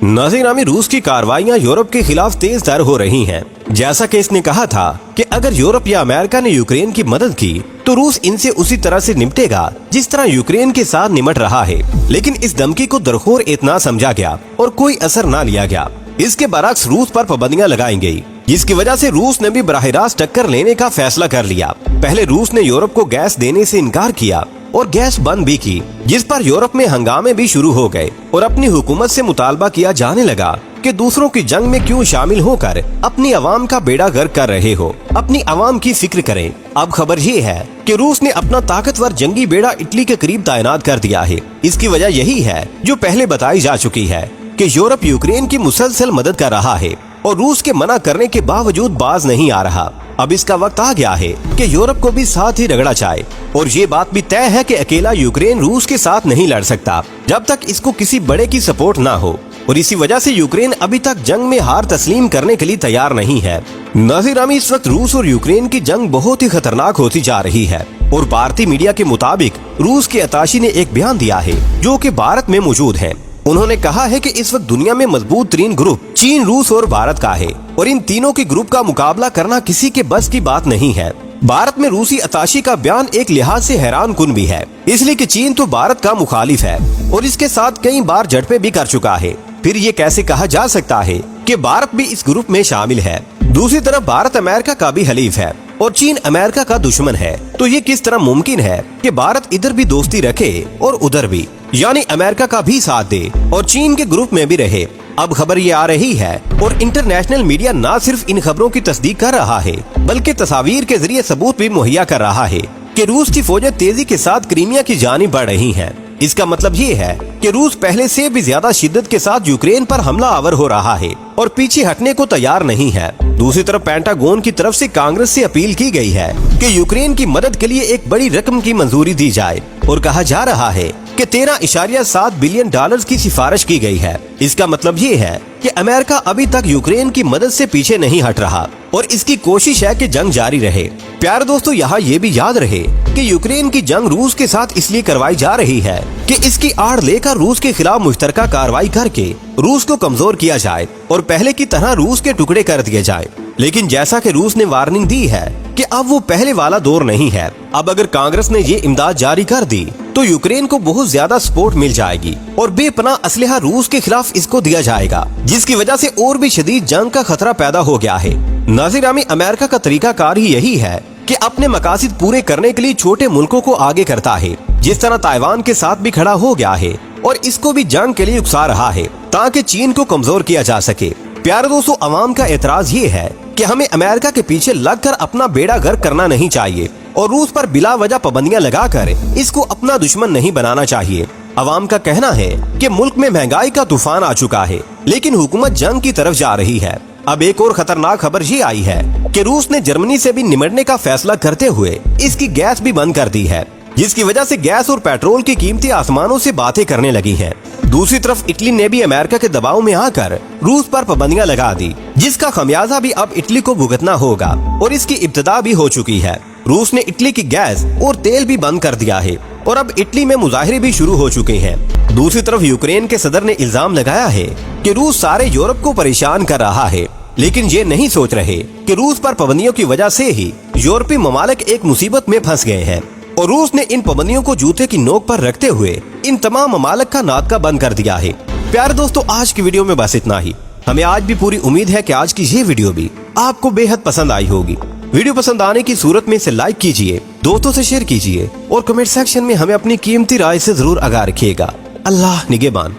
नाज़िरामी रूस की कार्रवाइयां यूरोप के खिलाफ तेज तर हो रही हैं। जैसा कि इसने कहा था कि अगर यूरोप या अमेरिका ने यूक्रेन की मदद की तो रूस इनसे उसी तरह से निपटेगा जिस तरह यूक्रेन के साथ निपट रहा है। लेकिन इस धमकी को दरखोर इतना समझा गया और कोई असर न लिया गया। इसके बरक्स रूस पर पाबंदियां लगाई गई, जिसकी वजह से रूस ने भी बराह रास्त टक्कर लेने का फैसला कर लिया। पहले रूस ने यूरोप को गैस देने से इनकार किया और गैस बंद भी की, जिस पर यूरोप में हंगामे भी शुरू हो गए और अपनी हुकूमत से मुतालबा किया जाने लगा कि दूसरों की जंग में क्यों शामिल होकर अपनी आवाम का बेड़ा गर्क कर रहे हो, अपनी आवाम की फिक्र करें। अब खबर ये है कि रूस ने अपना ताकतवर जंगी बेड़ा इटली के करीब तैनात कर दिया है। इसकी वजह यही है जो पहले बताई जा चुकी है कि यूरोप यूक्रेन की मुसलसल मदद कर रहा है और रूस के मना करने के बावजूद बाज नहीं आ रहा। अब इसका वक्त आ गया है कि यूरोप को भी साथ ही रगड़ा जाए और ये बात भी तय है कि अकेला यूक्रेन रूस के साथ नहीं लड़ सकता जब तक इसको किसी बड़े की सपोर्ट ना हो, और इसी वजह से यूक्रेन अभी तक जंग में हार तस्लीम करने के लिए तैयार नहीं है। नाज़िरामी, इस वक्त रूस और यूक्रेन की जंग बहुत ही खतरनाक होती जा रही है और भारतीय मीडिया के मुताबिक रूस के अताशी ने एक बयान दिया है जो कि भारत में मौजूद है। उन्होंने कहा है कि इस वक्त दुनिया में मजबूत तरीन ग्रुप चीन, रूस और भारत का है और इन तीनों के ग्रुप का मुकाबला करना किसी के बस की बात नहीं है। भारत में रूसी अताशी का बयान एक लिहाज से हैरान कुन भी है, इसलिए कि चीन तो भारत का मुखालिफ है और इसके साथ कई बार झड़पें भी कर चुका है। फिर ये कैसे कहा जा सकता है कि भारत भी इस ग्रुप में शामिल है? दूसरी तरफ भारत अमेरिका का भी हलीफ है और चीन अमेरिका का दुश्मन है। तो ये किस तरह मुमकिन है कि भारत इधर भी दोस्ती रखे और उधर भी, यानी अमेरिका का भी साथ दे और चीन के ग्रुप में भी रहे? अब खबर ये आ रही है और इंटरनेशनल मीडिया न सिर्फ इन खबरों की तस्दीक कर रहा है बल्कि तस्वीर के जरिए सबूत भी मुहैया कर रहा है कि रूस की फौजें तेजी के साथ क्रीमिया की जानिब बढ़ रही हैं। इसका मतलब ये है कि रूस पहले से भी ज्यादा शिद्दत के साथ यूक्रेन पर हमला आवर हो रहा है और पीछे हटने को तैयार नहीं है। दूसरी तरफ पेंटागन की तरफ से कांग्रेस से अपील की गई है कि यूक्रेन की मदद के लिए एक बड़ी रकम की मंजूरी दी जाए और कहा जा रहा है कि 13.7 बिलियन डॉलर्स की सिफारिश की गई है। इसका मतलब ये है कि अमेरिका अभी तक यूक्रेन की मदद से पीछे नहीं हट रहा और इसकी कोशिश है कि जंग जारी रहे। प्यारे दोस्तों, यहाँ ये भी याद रहे कि यूक्रेन की जंग रूस के साथ इसलिए करवाई जा रही है कि इसकी आड़ लेकर रूस के खिलाफ मुश्तरका कार्रवाई करके रूस को कमजोर किया जाए और पहले की तरह रूस के टुकड़े कर दिए जाए। लेकिन जैसा कि रूस ने वार्निंग दी है कि अब वो पहले वाला दौर नहीं है। अब अगर कांग्रेस ने ये इमदाद जारी कर दी तो यूक्रेन को बहुत ज्यादा सपोर्ट मिल जाएगी और बेपनाह असलहा रूस के खिलाफ इसको दिया जाएगा, जिसकी वजह से और भी शदीद जंग का खतरा पैदा हो गया है। नाज़िरामी, अमेरिका का तरीका कार ही यही है कि अपने मकासद पूरे करने के लिए छोटे मुल्कों को आगे करता है, जिस तरह ताइवान के साथ भी खड़ा हो गया है और इसको भी जंग के लिए उकसा रहा है ताकि चीन को कमजोर किया जा सके। प्यारे दोस्तों, अवाम का एतराज ये है कि हमें अमेरिका के पीछे लगकर अपना बेड़ा गर्क करना नहीं चाहिए और रूस पर बिला वजह पाबंदियां लगाकर इसको अपना दुश्मन नहीं बनाना चाहिए। अवाम का कहना है कि मुल्क में महंगाई का तूफान आ चुका है लेकिन हुकूमत जंग की तरफ जा रही है। अब एक और खतरनाक खबर ये आई है कि रूस ने जर्मनी से भी निमटने का फैसला करते हुए इसकी गैस भी बंद कर दी है, जिसकी वजह से गैस और पेट्रोल की कीमतें आसमानों से बातें करने लगी हैं। दूसरी तरफ इटली ने भी अमेरिका के दबाव में आकर रूस पर पाबंदियां लगा दी, जिसका खमियाजा भी अब इटली को भुगतना होगा और इसकी इब्तिदा भी हो चुकी है। रूस ने इटली की गैस और तेल भी बंद कर दिया है और अब इटली में मुजाहरे भी शुरू हो चुके हैं। दूसरी तरफ यूक्रेन के सदर ने इल्जाम लगाया है कि रूस सारे यूरोप को परेशान कर रहा है, लेकिन ये नहीं सोच रहे कि रूस पर पाबंदियों की वजह से ही यूरोपीय ममालिक एक मुसीबत में फंस गए हैं और रूस ने इन पाबंदियों को जूते की नोक पर रखते हुए इन तमाम ममालिक का नादका बंद कर दिया है। प्यारे दोस्तों, आज की वीडियो में बस इतना ही। हमें आज भी पूरी उम्मीद है कि आज की ये वीडियो भी आपको बेहद पसंद आई होगी। वीडियो पसंद आने की सूरत में इसे लाइक कीजिए, दोस्तों से शेयर कीजिए और कमेंट सेक्शन में हमें अपनी कीमती राय से जरूर आगाह रखिएगा। अल्लाह निगहबान।